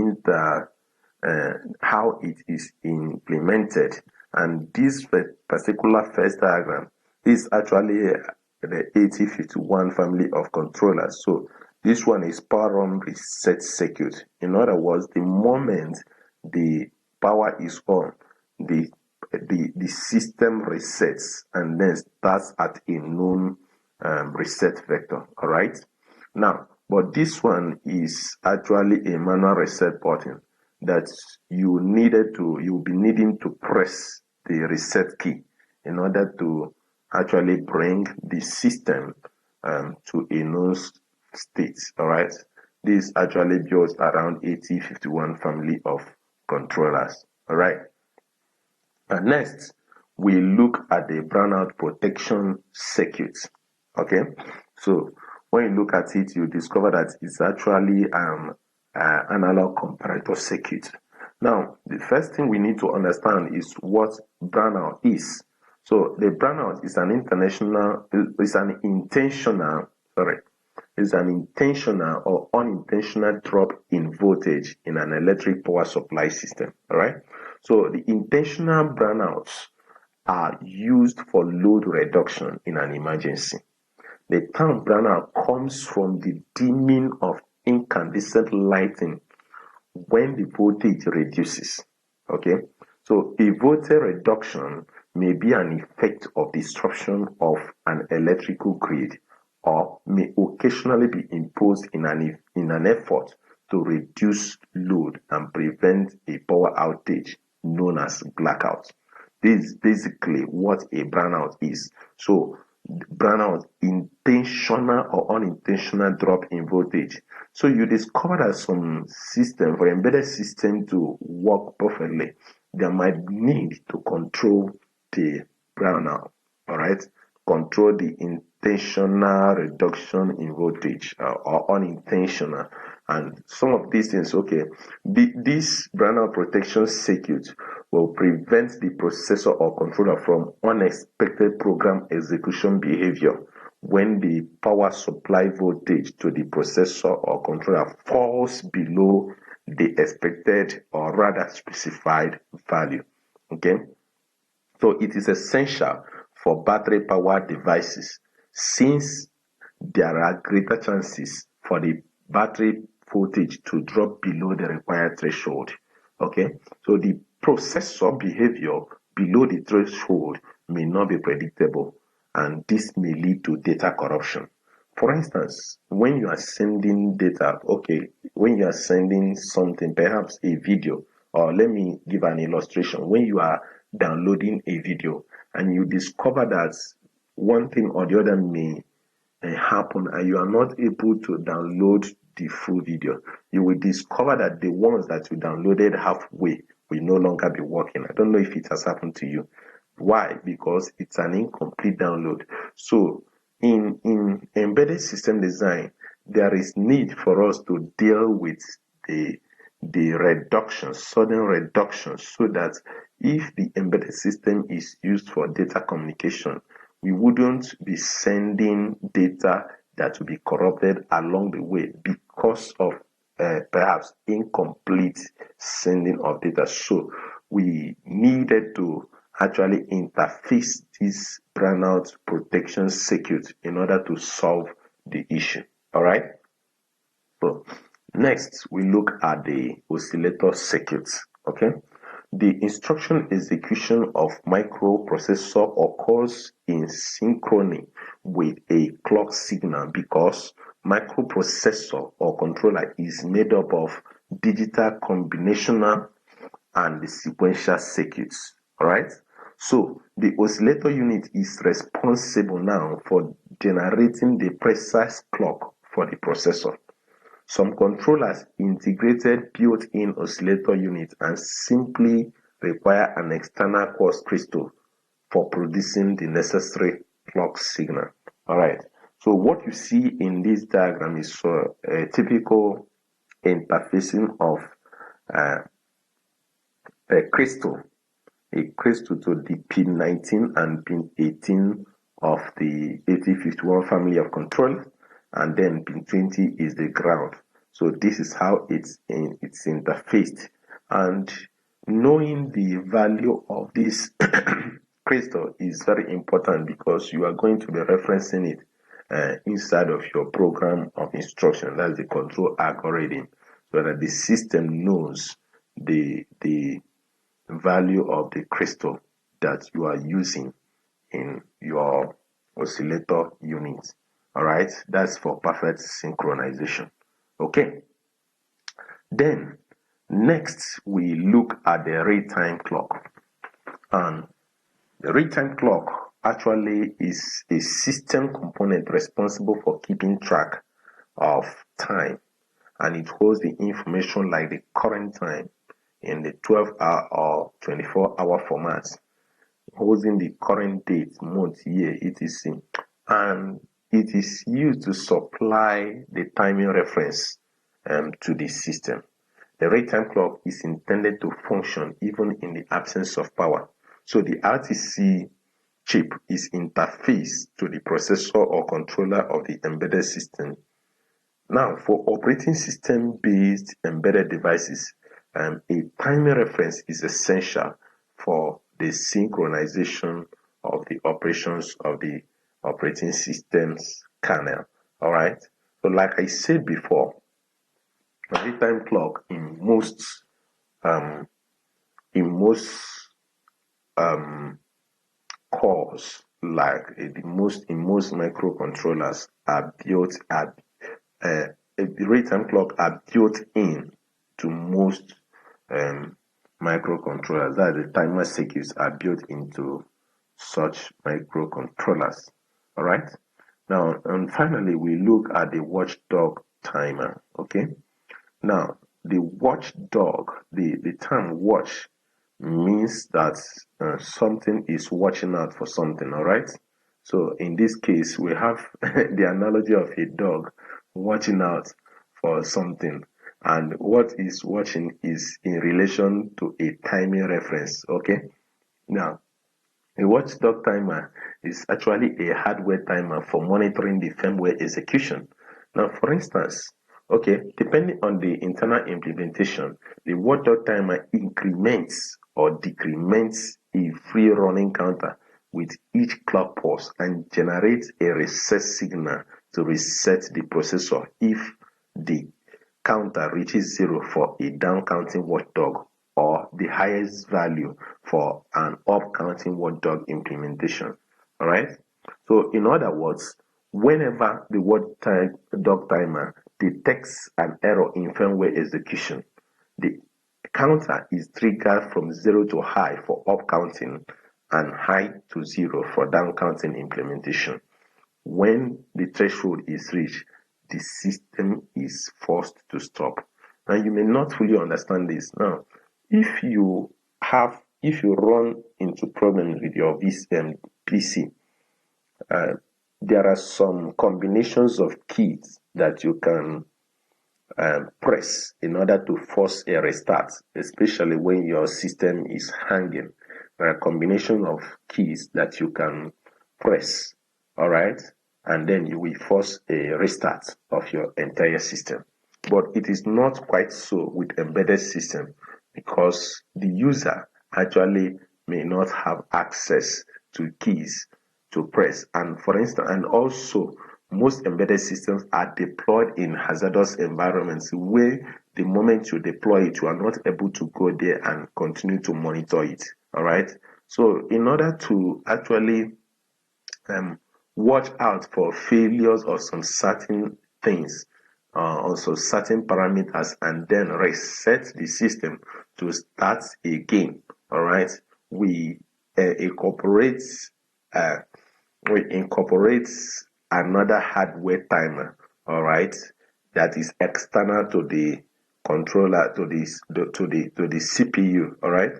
how it is implemented, and this particular first diagram is actually the 8051 family of controllers. So this one is power on reset circuit. In other words, the moment the power is on, the system resets and then starts at a known reset vector. All right. Now, but this one is actually a manual reset button that you'll be needing to press the reset key in order to actually bring the system to a known state. All right. This actually builds around 8051 family of controllers. All right. And next, we look at the brownout protection circuit. Okay, so when you look at it, you discover that it's actually analog comparator circuit. Now, the first thing we need to understand is what brownout is. So the brownout is an intentional or unintentional drop in voltage in an electric power supply system. All right. So the intentional brownouts are used for load reduction in an emergency. The term brownout comes from the dimming of incandescent lighting when the voltage reduces. Okay, so a voltage reduction may be an effect of disruption of an electrical grid or may occasionally be imposed in an effort to reduce load and prevent a power outage known as blackout. This is basically what a brownout is. So brownout, intentional or unintentional drop in voltage. So you discover that some system, for embedded system to work perfectly, there might need to control the brownout. All right, control the intentional reduction in voltage or unintentional. And some of these things, okay, this brownout protection circuit will prevent the processor or controller from unexpected program execution behavior when the power supply voltage to the processor or controller falls below the expected or rather specified value. Okay, so it is essential for battery powered devices since there are greater chances for the battery voltage to drop below the required threshold. Okay, so the processor behavior below the threshold may not be predictable, and this may lead to data corruption. For instance, when you are sending data, okay, when you are sending something, perhaps a video, or let me give an illustration. When you are downloading a video and you discover that one thing or the other may happen and you are not able to download the full video, you will discover that the ones that you downloaded halfway will no longer be working. I don't know if it has happened to you. Why? Because it's an incomplete download. So in embedded system design, there is need for us to deal with the reduction, sudden reduction, so that if the embedded system is used for data communication, we wouldn't be sending data that will be corrupted along the way because of perhaps incomplete sending of data. So we needed to actually interface this brownout protection circuit in order to solve the issue. All right. So next we look at the oscillator circuits. Okay. The instruction execution of microprocessor occurs in synchrony with a clock signal because microprocessor or controller is made up of digital combinational and the sequential circuits. All right. So the oscillator unit is responsible now for generating the precise clock for the processor. Some controllers integrated built-in oscillator units and simply require an external quartz crystal for producing the necessary clock signal. All right. So what you see in this diagram is a typical interfacing of a crystal to the pin 19 and pin 18 of the 8051 family of control, and then pin 20 is the ground. So this is how it's interfaced, and knowing the value of this crystal is very important because you are going to be referencing it inside of your program of instruction. That's the control algorithm, so that the system knows the value of the crystal that you are using in your oscillator unit. All right, that's for perfect synchronization. Okay, then next we look at the real-time clock. And the real-time clock actually is a system component responsible for keeping track of time, and it holds the information like the current time in the 12-hour or 24-hour formats, holding the current date, month, year, etc. And it is used to supply the timing reference to the system. The rate-time clock is intended to function even in the absence of power. So the RTC chip is interfaced to the processor or controller of the embedded system. Now, for operating system-based embedded devices, a timing reference is essential for the synchronization of the operations of the operating system's kernel. All right. So, like I said before, the rate-time clock in most um, cores, like in most microcontrollers, are built at the rate-time clock are built in to most microcontrollers. That the timer circuits are built into such microcontrollers. All right. Now, and finally, we look at the watchdog timer. Okay. Now, the watchdog, the term watch means that something is watching out for something. All right. So in this case, we have the analogy of a dog watching out for something, and what is watching is in relation to a timing reference. Okay. Now, a watchdog timer is actually a hardware timer for monitoring the firmware execution. Now, for instance, okay, depending on the internal implementation, the watchdog timer increments or decrements a free running counter with each clock pulse and generates a reset signal to reset the processor if the counter reaches 0 for a down counting watchdog or the highest value for an up counting watchdog implementation. All right. So in other words, whenever the watchdog timer detects an error in firmware execution, the counter is triggered from 0 to high for up counting and high to 0 for down counting implementation. When the threshold is reached, the system is forced to stop. Now, you may not fully understand this. Now, if you run into problems with your PC, there are some combinations of keys that you can press in order to force a restart, especially when your system is hanging. There are a combination of keys that you can press, all right, and then you will force a restart of your entire system. But it is not quite so with embedded system, because the user actually may not have access to keys to press. And for instance, and also most embedded systems are deployed in hazardous environments where the moment you deploy it, you are not able to go there and continue to monitor it. All right. So in order to actually watch out for failures of some certain things, also certain parameters, and then reset the system to start again. All right. We incorporate uh, another hardware timer, all right, that is external to the controller, to the CPU. All right,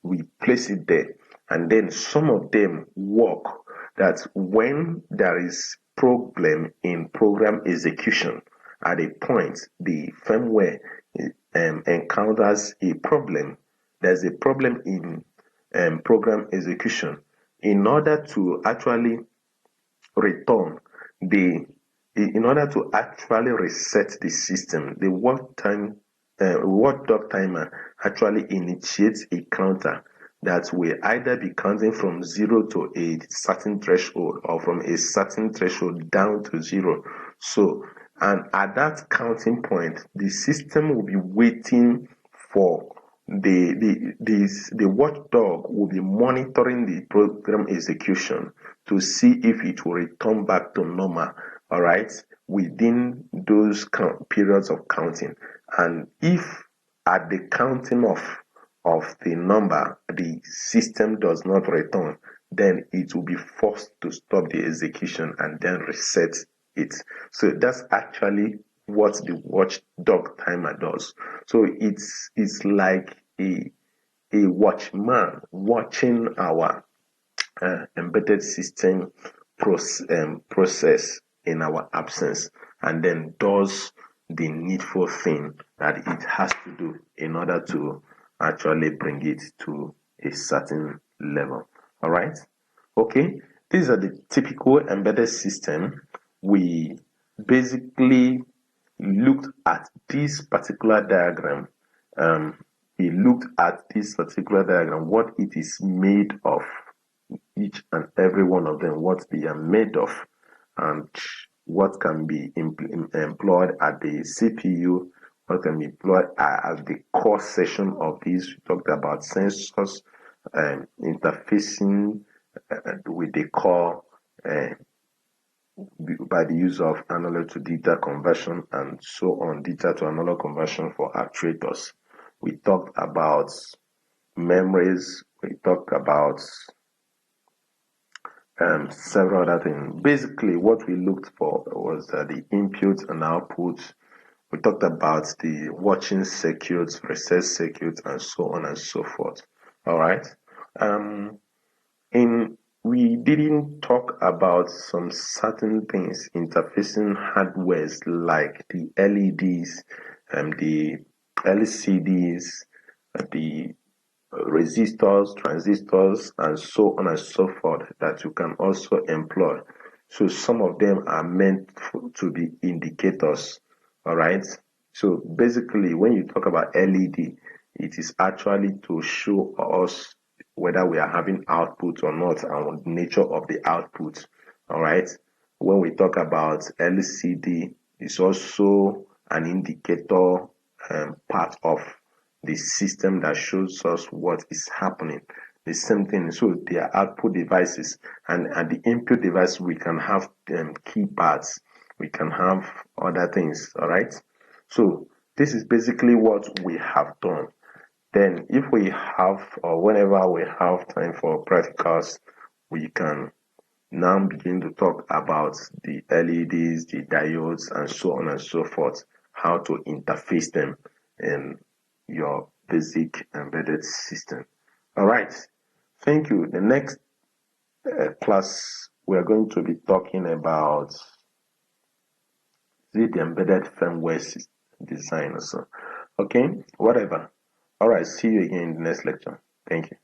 we place it there, and then some of them work that when there is problem in program execution, at a point the firmware encounters a problem. There's a problem in program execution. In order to actually return the in order to actually reset the system, the watchdog timer actually initiates a counter that will either be counting from 0 to a certain threshold or from a certain threshold down to 0. So, and at that counting point, the system will be waiting for the watchdog will be monitoring the program execution to see if it will return back to normal, all right, within those periods of counting. And if at the counting of the number the system does not return, then it will be forced to stop the execution and then reset it. So that's actually what the watchdog timer does. So it's like a watchman watching our embedded system process in our absence, and then does the needful thing that it has to do in order to actually bring it to a certain level. All right. Okay. These are the typical embedded system. We basically looked at this particular diagram. He looked at this particular diagram, what it is made of, each and every one of them, what they are made of, and what can be employed at the CPU, what can be employed as the core section of this. We talked about sensors, interfacing with the core by the use of analog to digital conversion and so on, digital to analog conversion for actuators. We talked about memories, we talked about several other things. Basically, what we looked for was the inputs and outputs. We talked about the watching circuits, reset circuits, and so on and so forth. All right. We didn't talk about some certain things interfacing hardwares like the LEDs and the LCDs, the resistors, transistors, and so on and so forth that you can also employ. So some of them are meant to be indicators. All right. So basically, when you talk about LED, it is actually to show us whether we are having output or not and the nature of the output. All right. When we talk about LCD, it's also an indicator part of the system that shows us what is happening. The same thing, so they are output devices, and at the input device we can have keypads, we can have other things. All right. So this is basically what we have done. Then if we have, or whenever we have time for practicals, we can now begin to talk about the LEDs, the diodes, and so on and so forth, how to interface them in your basic embedded system. All right. Thank you. The next class, we're going to be talking about the embedded firmware design or so. Okay, whatever. All right. See you again in the next lecture. Thank you.